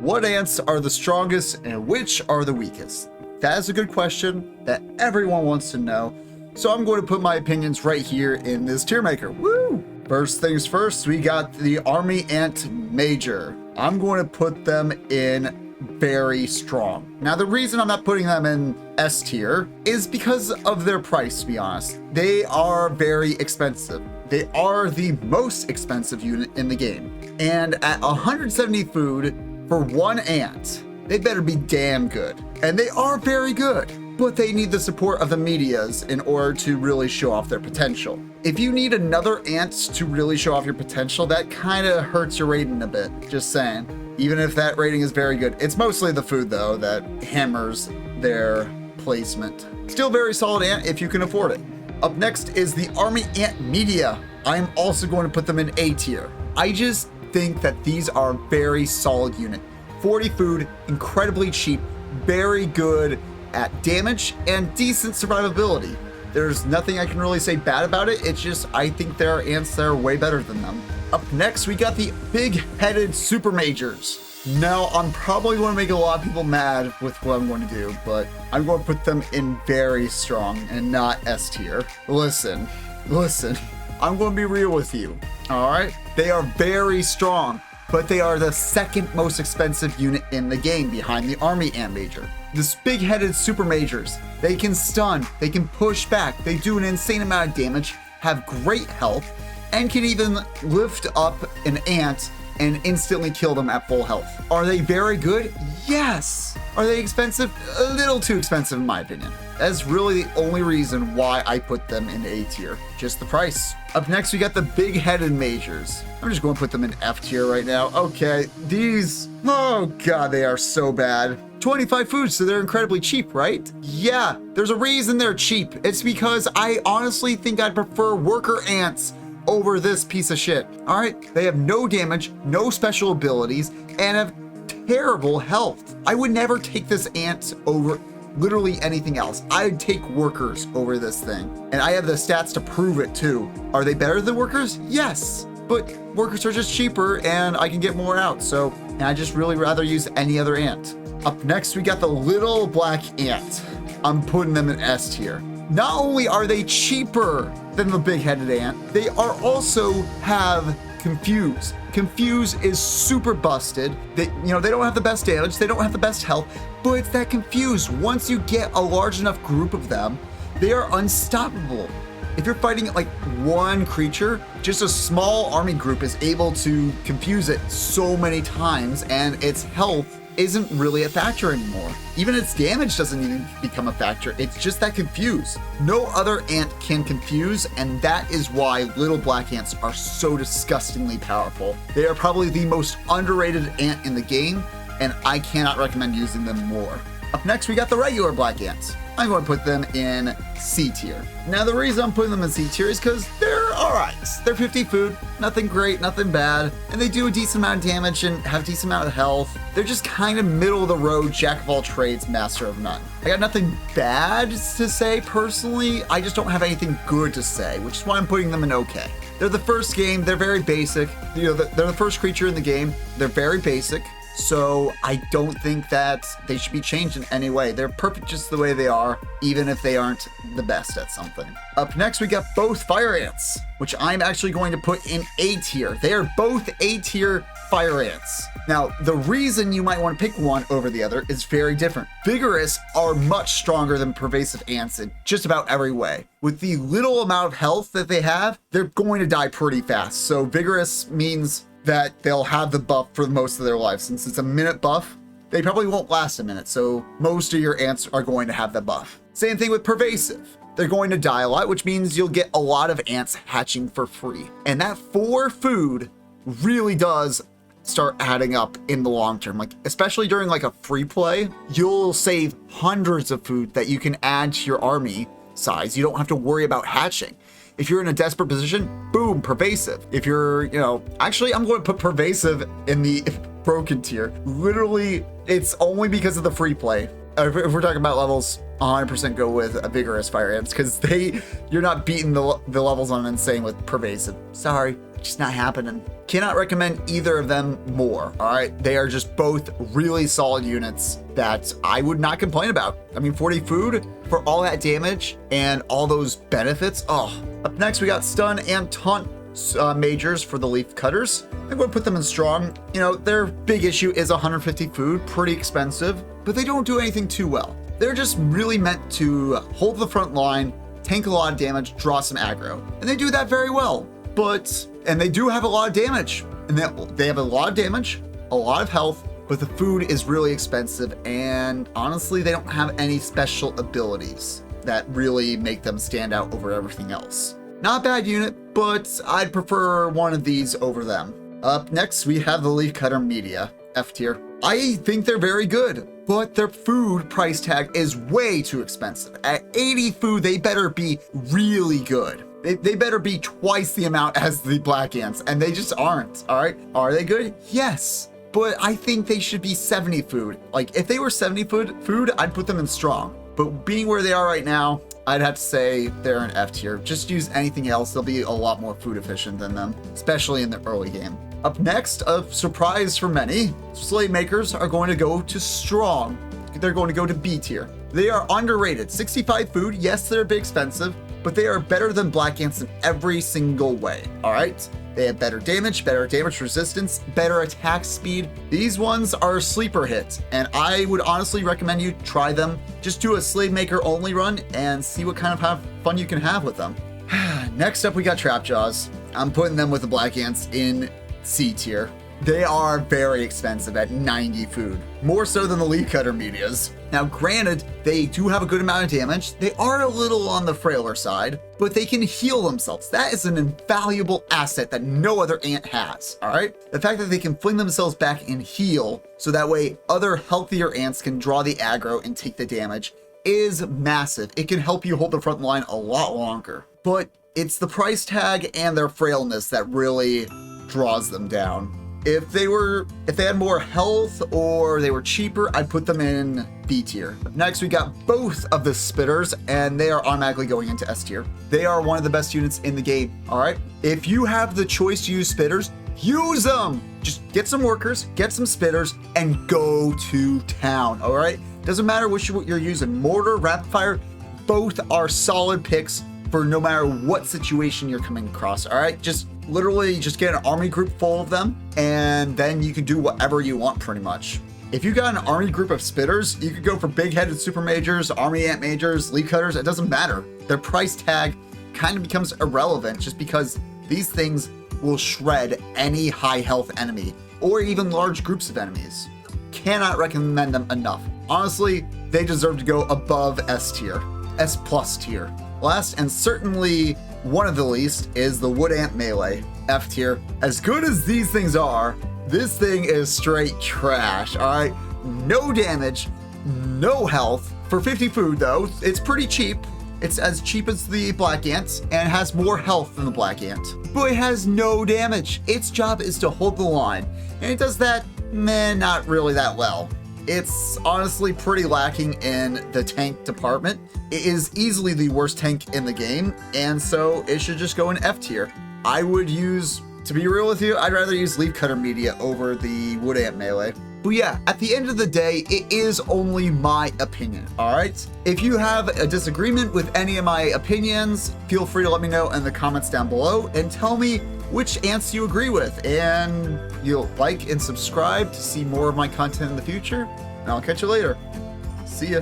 What ants are the strongest and which are the weakest? That is a good question that everyone wants to know. So I'm going to put my opinions right here in this tier maker. Woo! First things first, we got the Army Ant Major. I'm going to put them in very strong. Now, the reason I'm not putting them in S tier is because of their price, to be honest. They are very expensive. They are the most expensive unit in the game. And at 170 food for one ant, they better be damn good. And they are very good, but they need the support of the medias in order to really show off their potential. If you need another ant to really show off your potential, that kind of hurts your rating a bit, just saying. Even if that rating is very good. It's mostly the food, though, that hammers their placement. Still very solid ant if you can afford it. Up next is the Army Ant Media. I am also going to put them in A tier. I just think that these are a very solid unit. 40 food, incredibly cheap, very good at damage and decent survivability. There's nothing I can really say bad about it. It's just, I think there are ants that are way better than them. Up next, we got the big-headed super majors. Now, I'm probably going to make a lot of people mad with what I'm going to do, but I'm going to put them in very strong and not S tier. Listen, I'm going to be real with you, all right? They are very strong, but they are the second most expensive unit in the game behind the Army Ant Major. This big-headed super majors, they can stun, they can push back, they do an insane amount of damage, have great health, and can even lift up an ant and instantly kill them at full health. Are they very good? Yes. Are they expensive? A little too expensive in my opinion. That's really the only reason why I put them in A tier, just the price. Up next, we got the big-headed majors. I'm just going to put them in F tier right now. Okay, these, oh God, they are so bad. 25 food, so they're incredibly cheap, right? Yeah, there's a reason they're cheap. It's because I honestly think I'd prefer worker ants over this piece of shit. All right, they have no damage, no special abilities, and have terrible health. I would never take this ant over literally anything else. I'd take workers over this thing. And I have the stats to prove it too. Are they better than workers? Yes, but workers are just cheaper and I can get more out. So I just really rather use any other ant. Up next, we got the little black ant. I'm putting them in S tier. Not only are they cheaper than the big-headed ant, they are also have Confuse. Confuse is super busted. They don't have the best damage, they don't have the best health, but it's that Confuse. Once you get a large enough group of them, they are unstoppable. If you're fighting like one creature, just a small army group is able to confuse it so many times, and its health isn't really a factor anymore. Even its damage doesn't even become a factor. It's just that Confuse. No other ant can confuse, and that is why little black ants are so disgustingly powerful. They are probably the most underrated ant in the game, and I cannot recommend using them more. Up next, we got the regular black ants. I'm going to put them in C tier. Now, the reason I'm putting them in C tier is because they're all right. They're 50 food, nothing great, nothing bad, and they do a decent amount of damage and have a decent amount of health. They're just kind of middle of the road, jack of all trades, master of none. I got nothing bad to say personally. I just don't have anything good to say, which is why I'm putting them in okay. They're the first game. They're very basic. They're the first creature in the game. They're very basic. So I don't think that they should be changed in any way. They're perfect just the way they are, even if they aren't the best at something. Up next, we got both fire ants, which I'm actually going to put in A tier. They are both A tier fire ants. Now, the reason you might want to pick one over the other is very different. Vigorous are much stronger than pervasive ants in just about every way. With the little amount of health that they have, they're going to die pretty fast. So vigorous means that they'll have the buff for most of their life. Since it's a minute buff, they probably won't last a minute, so most of your ants are going to have the buff. Same thing with pervasive. They're going to die a lot, which means you'll get a lot of ants hatching for free. And that 4 food really does start adding up in the long term. Like, especially during like a free play, you'll save hundreds of food that you can add to your army size. You don't have to worry about hatching. If you're in a desperate position, boom, pervasive. If you're, actually, I'm going to put pervasive in the broken tier. Literally, it's only because of the free play. If we're talking about levels, 100% go with a vigorous fire ants because you're not beating the levels on insane with pervasive. Sorry. just not happening. Cannot recommend either of them more, all right? They are just both really solid units that I would not complain about. I mean, 40 food for all that damage and all those benefits. Oh, up next we got stun and taunt majors for the leaf cutters. I'm going to put them in strong. You know, their big issue is 150 food, pretty expensive, but they don't do anything too well. They're just really meant to hold the front line, tank a lot of damage, draw some aggro, and they do that very well. And they do have a lot of damage, and they have a lot of damage, a lot of health, but the food is really expensive, and honestly, they don't have any special abilities that really make them stand out over everything else. Not a bad unit, but I'd prefer one of these over them. Up next, we have the Leaf Cutter Media, F tier. I think they're very good, but their food price tag is way too expensive. At 80 food, they better be really good. They better be twice the amount as the Black Ants, and they just aren't, all right? Are they good? Yes, but I think they should be 70 food. Like, if they were 70 food, I'd put them in strong. But being where they are right now, I'd have to say they're an F tier. Just use anything else, they'll be a lot more food efficient than them, especially in the early game. Up next, a surprise for many, Slave Makers are going to go to strong. They're going to go to B tier. They are underrated. 65 food, yes, they're a bit expensive, but they are better than Black Ants in every single way, all right? They have better damage resistance, better attack speed. These ones are sleeper hits, and I would honestly recommend you try them. Just do a Slave Maker only run and see what kind of fun you can have with them. Next up, we got Trapjaws. I'm putting them with the Black Ants in C tier. They are very expensive at 90 food, more so than the Leaf Cutter Medias. Now, granted, they do have a good amount of damage. They are a little on the frailer side, but they can heal themselves. That is an invaluable asset that no other ant has, all right? The fact that they can fling themselves back and heal, so that way other healthier ants can draw the aggro and take the damage, is massive. It can help you hold the front line a lot longer. But it's the price tag and their frailness that really draws them down. If they had more health or they were cheaper, I'd put them in B tier. Next, we got both of the Spitters, and they are automatically going into S tier. They are one of the best units in the game, all right? If you have the choice to use Spitters, use them! Just get some workers, get some Spitters, and go to town, all right? Doesn't matter which you're using, Mortar, Rapid Fire, both are solid picks for no matter what situation you're coming across, all right? Literally just get an army group full of them, and then you can do whatever you want pretty much. If you got an army group of Spitters, you could go for big-headed super majors, army ant majors, leaf cutters, it doesn't matter. Their price tag kind of becomes irrelevant just because these things will shred any high health enemy or even large groups of enemies. Cannot recommend them enough. Honestly, they deserve to go above S tier, S plus tier. Last and certainly one of the least is the Wood Ant Melee, F tier. As good as these things are, this thing is straight trash, all right? No damage, no health. For 50 food though, it's pretty cheap. It's as cheap as the Black Ant and has more health than the Black Ant, but it has no damage. Its job is to hold the line, and it does that, not really that well. It's honestly pretty lacking in the tank department. It is easily the worst tank in the game, and so it should just go in F tier. I would use, to be real with you, I'd rather use Leaf Cutter Media over the Wood Ant Melee. But yeah, at the end of the day, it is only my opinion, all right? If you have a disagreement with any of my opinions, feel free to let me know in the comments down below and tell me which ants you agree with. And you'll like and subscribe to see more of my content in the future. And I'll catch you later. See ya.